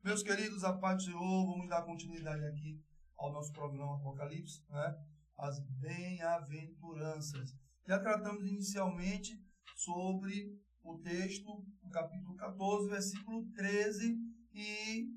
Meus queridos, a paz do Senhor, vamos dar continuidade aqui ao nosso programa Apocalipse, né? As bem-aventuranças. Já tratamos inicialmente sobre o texto, o capítulo 14, versículo 13, e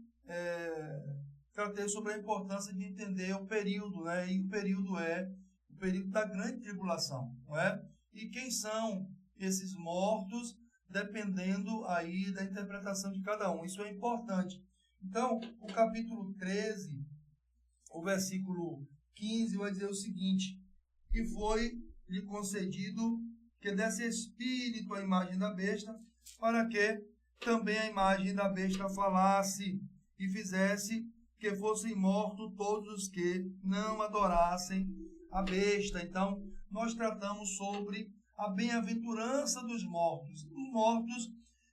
tratei sobre a importância de entender o período, né? E o período é o período da grande tribulação, não é? E quem são esses mortos, dependendo aí da interpretação de cada um. Isso é importante. Então, o capítulo 13, o versículo 15, vai dizer o seguinte: e foi-lhe concedido que desse espírito à imagem da besta, para que também a imagem da besta falasse e fizesse que fossem mortos todos os que não adorassem a besta. Então, nós tratamos sobre a bem-aventurança dos mortos. Os mortos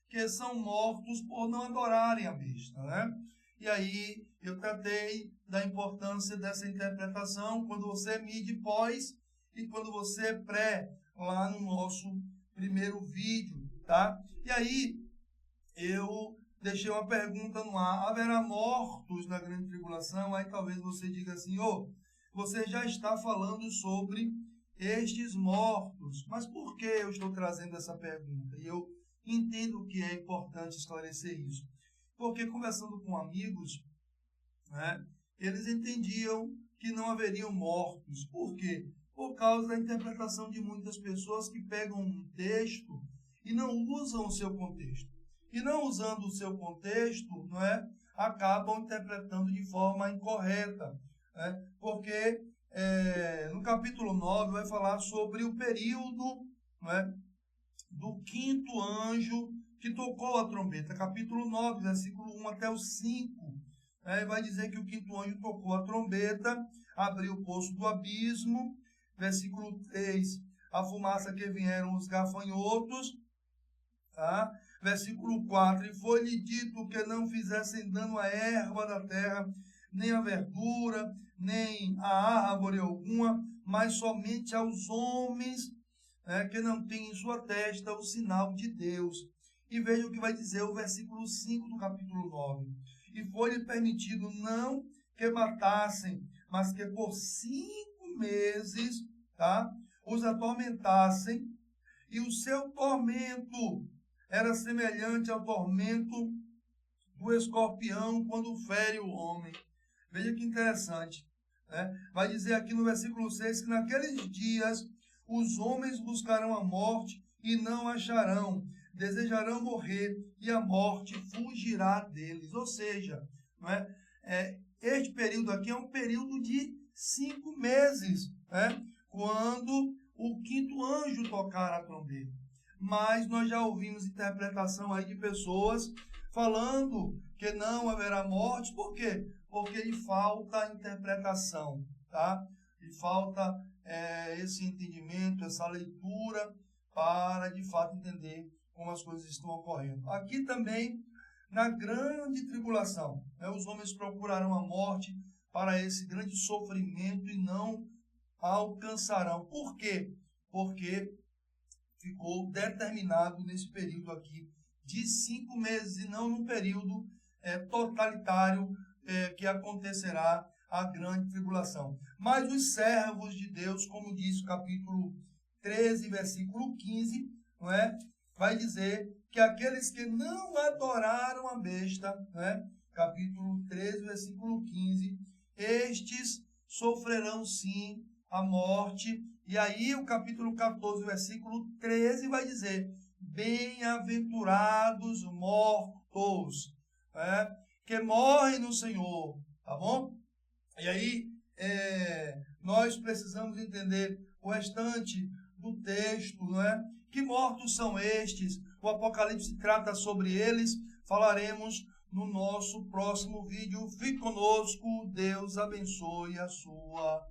que são mortos por não adorarem a besta, né? E aí eu tratei da importância dessa interpretação quando você mide pós e quando você pré, lá no nosso primeiro vídeo, tá? E aí eu deixei uma pergunta no ar: haverá mortos na grande tribulação? Aí talvez você diga assim: você já está falando sobre estes mortos, mas por que eu estou trazendo essa pergunta? E eu entendo que é importante esclarecer isso, porque conversando com amigos, né, eles entendiam que não haveriam mortos. Por quê? Por causa da interpretação de muitas pessoas que pegam um texto e não usam o seu contexto. E não usando o seu contexto, não é, acabam interpretando de forma incorreta, né? Porque no capítulo 9 vai falar sobre o período, não é, do quinto anjo que tocou a trombeta. Capítulo 9, versículo 1 até o 5. Vai dizer que o quinto anjo tocou a trombeta, abriu o poço do abismo. Versículo 3, a fumaça que vieram os gafanhotos. Tá? Versículo 4, e foi-lhe dito que não fizessem dano à erva da terra, nem à verdura, nem à árvore alguma, mas somente aos homens que não têm em sua testa o sinal de Deus. E veja o que vai dizer o versículo 5 do capítulo 9. E foi-lhe permitido não que matassem, mas que por 5 meses, tá, os atormentassem, e o seu tormento era semelhante ao tormento do escorpião quando fere o homem. Veja que interessante, né? Vai dizer aqui no versículo 6 que naqueles dias os homens buscarão a morte e não acharão, desejarão morrer e a morte fugirá deles. Ou seja, não é? Este período aqui é um período de 5 meses, né? Quando o quinto anjo tocar a trombeta. Mas nós já ouvimos interpretação aí de pessoas falando que não haverá morte. Por quê? Porque lhe falta interpretação, tá? Lhe falta esse entendimento, essa leitura, para de fato entender como as coisas estão ocorrendo. Aqui também, na grande tribulação, os homens procurarão a morte para esse grande sofrimento e não alcançarão. Por quê? Porque ficou determinado nesse período aqui de 5 meses e não num período totalitário que acontecerá a grande tribulação. Mas os servos de Deus, como diz o capítulo 13, versículo 15, não é? Vai dizer que aqueles que não adoraram a besta, né? Capítulo 13, versículo 15, estes sofrerão sim a morte. E aí o capítulo 14, versículo 13 vai dizer: bem-aventurados mortos, que morrem no Senhor, tá bom? E aí nós precisamos entender o restante do texto, não é? Que mortos são estes? O Apocalipse trata sobre eles. Falaremos no nosso próximo vídeo. Fique conosco. Deus abençoe a sua